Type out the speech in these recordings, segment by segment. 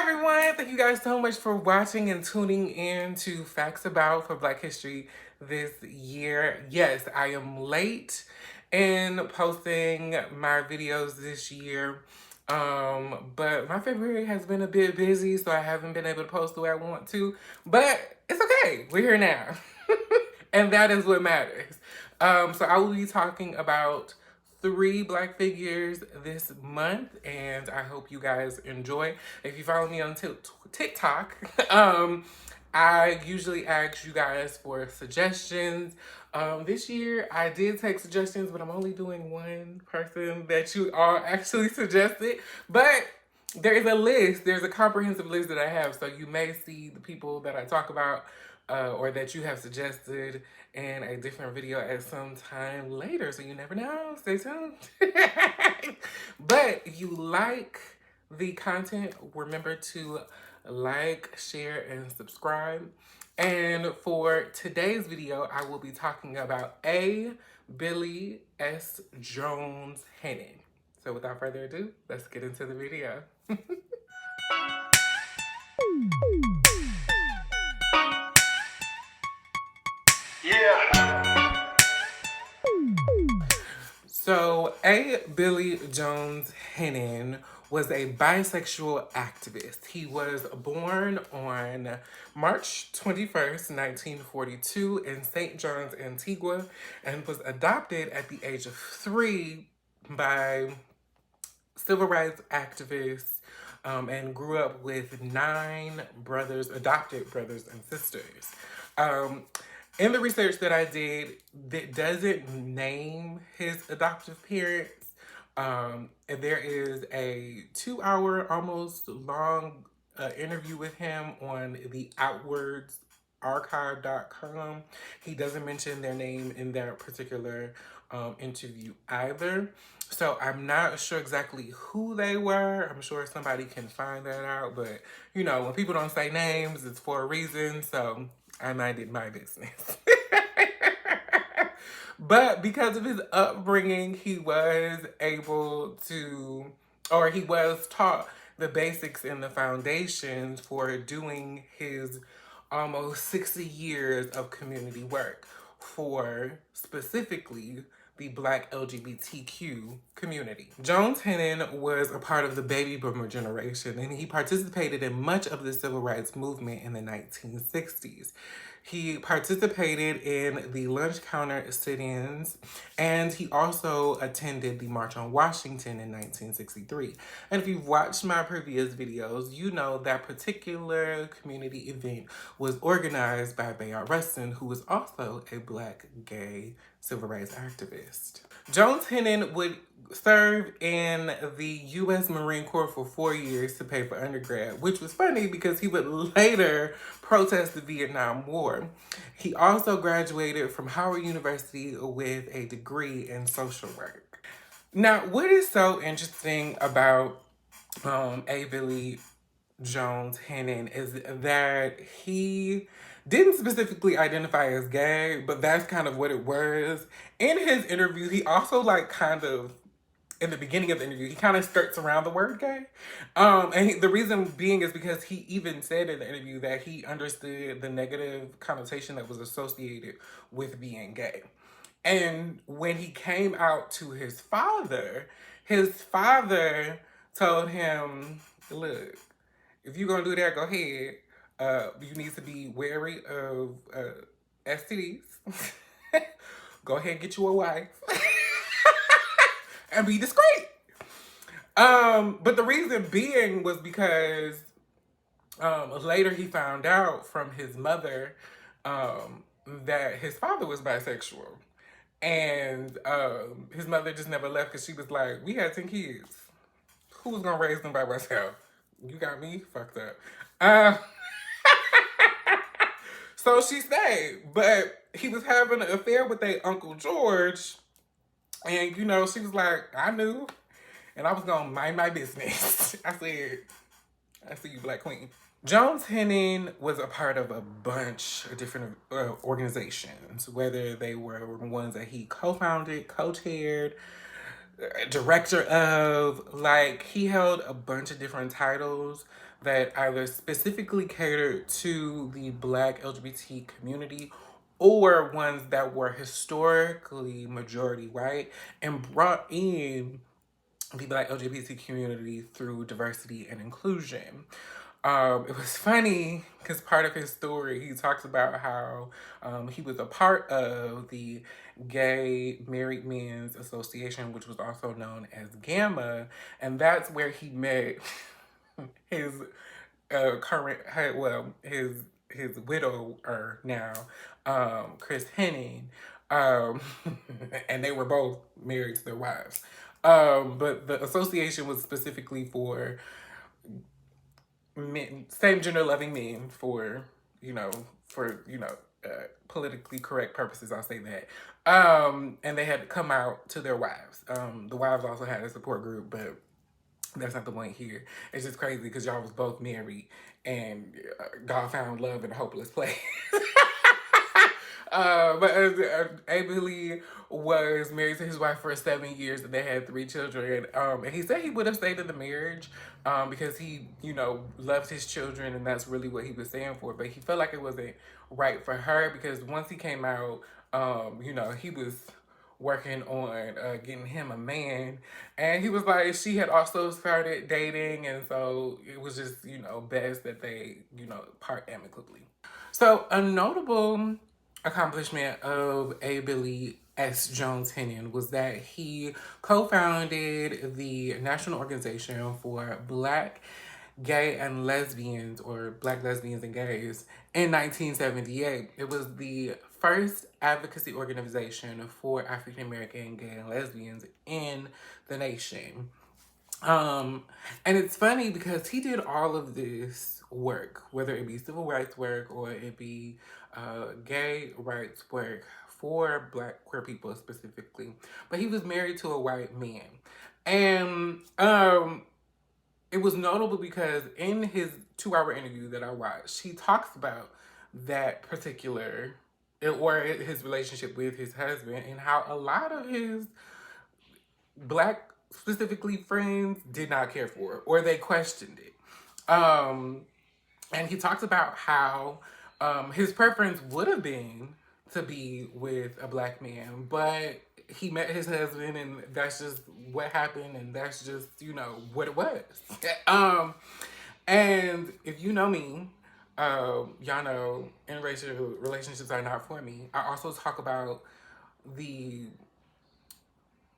everyone. Thank you guys so much for watching and tuning in to Facts About for Black History this year. Yes, I am late in posting my videos this year. But my February has been a bit busy, so I haven't been able to post the way I want to. But it's okay. We're here now. And that is what matters. So I will be talking about 3 Black figures this month, and I hope you guys enjoy. If you follow me on TikTok, I usually ask you guys for suggestions. This year I did take suggestions, but I'm only doing one person that you all actually suggested. But there is a list, there's a comprehensive list that I have, so you may see the people that I talk about or that you have suggested in a different video at some time later, so you never know. Stay tuned. But if you like the content, remember to like, share, and subscribe. And for today's video, I will be talking about ABilly S. Jones-Hennin. So without further ado, let's get into the video. So, ABilly Jones-Hennin was a bisexual activist. He was born on March 21st, 1942 in St. John's, Antigua, and was adopted at the age of 3 by civil rights activists, and grew up with 9 brothers, adopted brothers and sisters. In the research that I did, that doesn't name his adoptive parents. And there is a 2-hour, almost long interview with him on the outwardsarchive.com. He doesn't mention their name in that particular interview either. So I'm not sure exactly who they were. I'm sure somebody can find that out. But, you know, when people don't say names, it's for a reason. So I minded my business. But because of his upbringing, he was able to, or he was taught the basics and the foundations for doing his almost 60 years of community work for specifically the Black LGBTQ community. Jones-Hennin was a part of the baby boomer generation, and he participated in much of the civil rights movement in the 1960s. He participated in the lunch counter sit-ins, and he also attended the March on Washington in 1963. And if you've watched my previous videos, you know that particular community event was organized by Bayard Rustin, who was also a Black gay civil rights activist. Jones-Hennin would serve in the U.S. Marine Corps for 4 years to pay for undergrad, which was funny because he would later protest the Vietnam War. He also graduated from Howard University with a degree in social work. Now, what is so interesting about ABilly Jones-Hennin is that he didn't specifically identify as gay, but that's kind of what it was. In his interview, he also in the beginning of the interview, he kind of skirts around the word gay. The reason being is because he even said in the interview that he understood the negative connotation that was associated with being gay. And when he came out to his father told him, look, if you're going to do that, go ahead. You need to be wary of STDs. Go ahead and get you a wife. And be discreet. But the reason being was because later he found out from his mother that his father was bisexual. And his mother just never left because she was like, we had 10 kids. Who was going to raise them by myself? You got me fucked up. So she stayed, but he was having an affair with their Uncle George. And, you know, she was like, I knew. And I was going to mind my business. I said, I see you, Black Queen. Jones-Hennin was a part of a bunch of different organizations, whether they were ones that he co-founded, co-chaired, director of, like, he held a bunch of different titles that either specifically catered to the Black LGBT community or ones that were historically majority white and brought in the Black LGBT community through diversity and inclusion. It was funny because part of his story, he talks about how he was a part of the Gay Married Men's Association, which was also known as Gamma, and that's where he met his current, well, his widower now, Chris Henning, um, and they were both married to their wives. But the association was specifically for men, same gender loving men you know, politically correct purposes, I'll say that. And they had to come out to their wives. The wives also had a support group, but that's not the point here. It's just crazy because y'all was both married and God found love in a hopeless place. But ABilly was married to his wife for 7 years and they had 3 children. And he said he would have stayed in the marriage because he, loved his children and that's really what he was saying for. But he felt like it wasn't right for her because once he came out, he was working on getting him a man. And he was like, she had also started dating. And so it was just, best that they, part amicably. So a notable accomplishment of ABilly S. Jones-Hennin was that he co-founded the National Organization for Black Gay and Lesbians, or Black Lesbians and Gays, in 1978. It was the first advocacy organization for African American gay and lesbians in the nation. And it's funny because he did all of this work, whether it be civil rights work or it be gay rights work for Black queer people specifically. But he was married to a white man. And it was notable because in his 2-hour interview that I watched, he talks about that particular, or his relationship with his husband, and how a lot of his Black, specifically friends, did not care for it, or they questioned it. And he talks about how his preference would have been to be with a Black man, but he met his husband and that's just what happened and that's just, what it was. And if you know me, y'all know interracial relationships are not for me. I also talk about the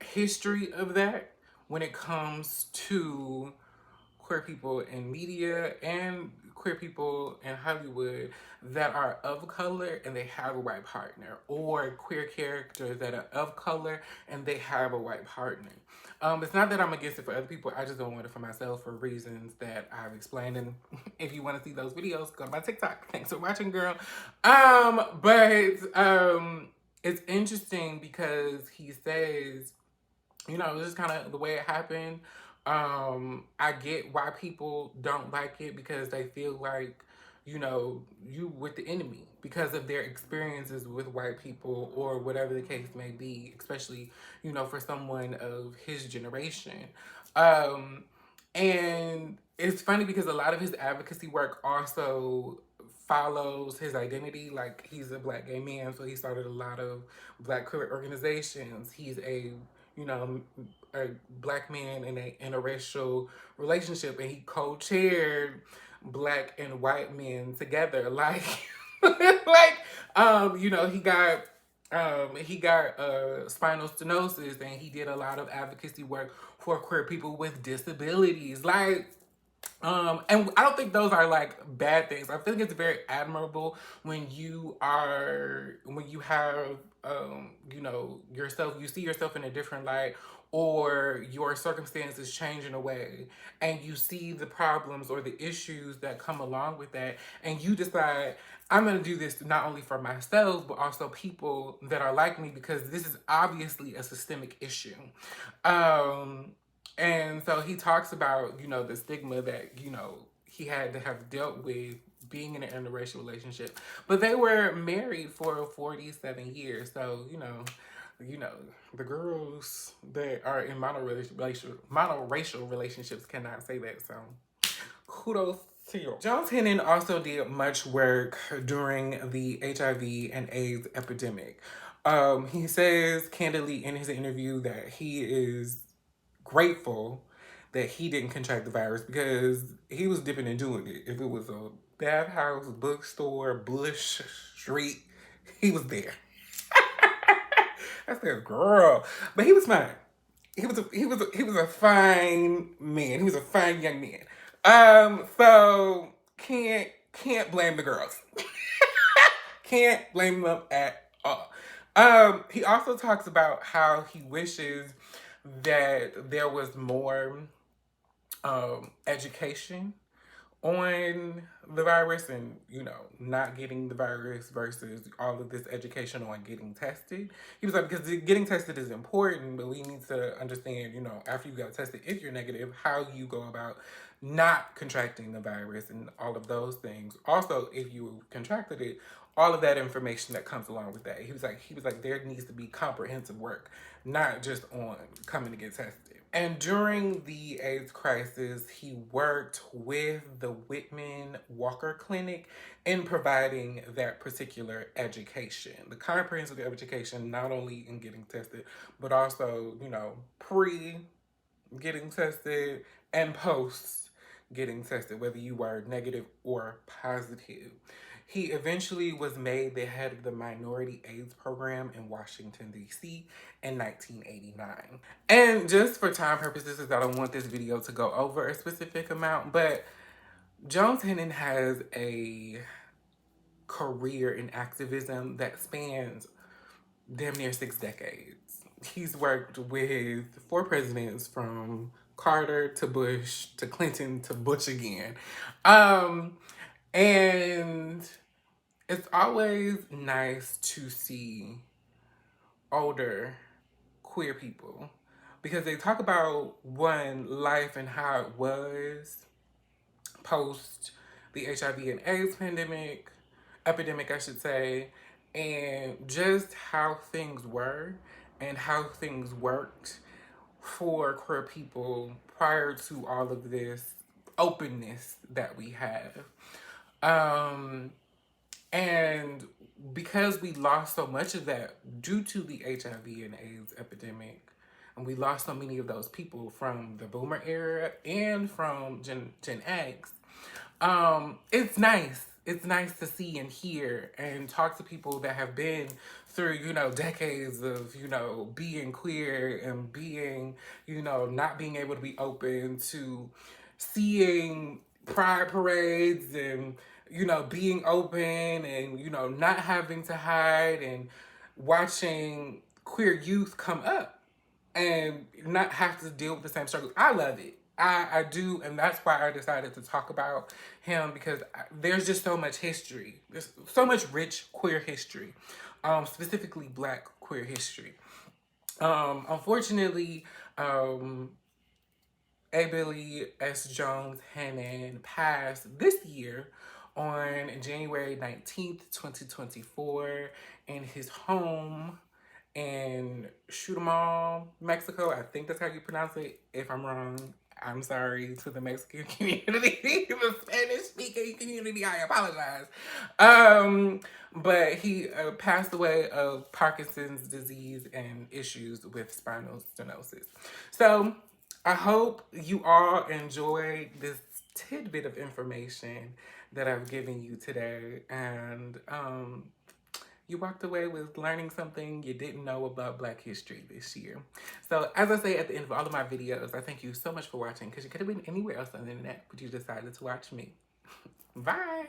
history of that when it comes to queer people in media and queer people in Hollywood that are of color and they have a white partner, or queer characters that are of color and they have a white partner. It's not that I'm against it for other people. I just don't want it for myself for reasons that I've explained. And if you want to see those videos, go to my TikTok. Thanks for watching, girl. But it's interesting because he says, this is kind of the way it happened. I get why people don't like it because they feel like, you with the enemy because of their experiences with white people or whatever the case may be, especially, for someone of his generation. And it's funny because a lot of his advocacy work also follows his identity. Like, he's a Black gay man, so he started a lot of Black queer organizations. He's a a Black man in a interracial relationship, and he co-chaired Black and white men together. Like, he got spinal stenosis, and he did a lot of advocacy work for queer people with disabilities. Like, and I don't think those are like bad things. I think it's very admirable when you have, yourself, you see yourself in a different light, or your circumstances change in a way, and you see the problems or the issues that come along with that, and you decide, I'm going to do this not only for myself, but also people that are like me, because this is obviously a systemic issue. And so he talks about, the stigma that, he had to have dealt with being in an interracial relationship. But they were married for 47 years. So, you know, the girls that are in monoracial relationships cannot say that. So kudos to you. Jones-Hennin also did much work during the HIV and AIDS epidemic. He says candidly in his interview that he is grateful that he didn't contract the virus because he was dipping and doing it. If it was a bathhouse, bookstore, Bush Street, he was there. I said, girl, but he was fine. He was a fine man. He was a fine young man. So can't blame the girls. Can't blame them at all. He also talks about how he wishes that there was more education on the virus and, you know, not getting the virus versus all of this education on getting tested. He was like, because getting tested is important, but we need to understand, you know, after you got tested, if you're negative, how you go about not contracting the virus and all of those things. Also, if you contracted it, all of that information that comes along with that. He was like, there needs to be comprehensive work, not just on coming to get tested. And during the AIDS crisis, he worked with the Whitman Walker Clinic in providing that particular education. The comprehensive education, not only in getting tested, but also, you know, pre-getting tested and post getting tested, whether you were negative or positive. He eventually was made the head of the Minority AIDS Program in Washington, D.C. in 1989. And just for time purposes, because I don't want this video to go over a specific amount, but Jones-Hennin has a career in activism that spans damn near 6 decades. He's worked with 4 presidents from Carter to Bush to Clinton to Bush again. And it's always nice to see older queer people because they talk about one life and how it was post the HIV and AIDS epidemic, I should say, and just how things were and how things worked for queer people prior to all of this openness that we have. And because we lost so much of that due to the HIV and AIDS epidemic, and we lost so many of those people from the boomer era and from Gen X, it's nice. It's nice to see and hear and talk to people that have been through, you know, decades of, you know, being queer and being, you know, not being able to be open to seeing pride parades and, you know, being open and, you know, not having to hide and watching queer youth come up and not have to deal with the same struggles. I love it. I do, and that's why I decided to talk about him because there's just so much history. There's so much rich queer history, specifically Black queer history. Unfortunately, ABilly S. Jones-Hennin passed this year on January 19th, 2024 in his home in Chetumal, Mexico. I think that's how you pronounce it. If I'm wrong, I'm sorry to the Mexican community, the Spanish-speaking community, I apologize. But he passed away of Parkinson's disease and issues with spinal stenosis. So I hope you all enjoyed this tidbit of information that I've given you today. And you walked away with learning something you didn't know about Black history this year. So as I say at the end of all of my videos, I thank you so much for watching because you could have been anywhere else on the internet, but you decided to watch me. Bye.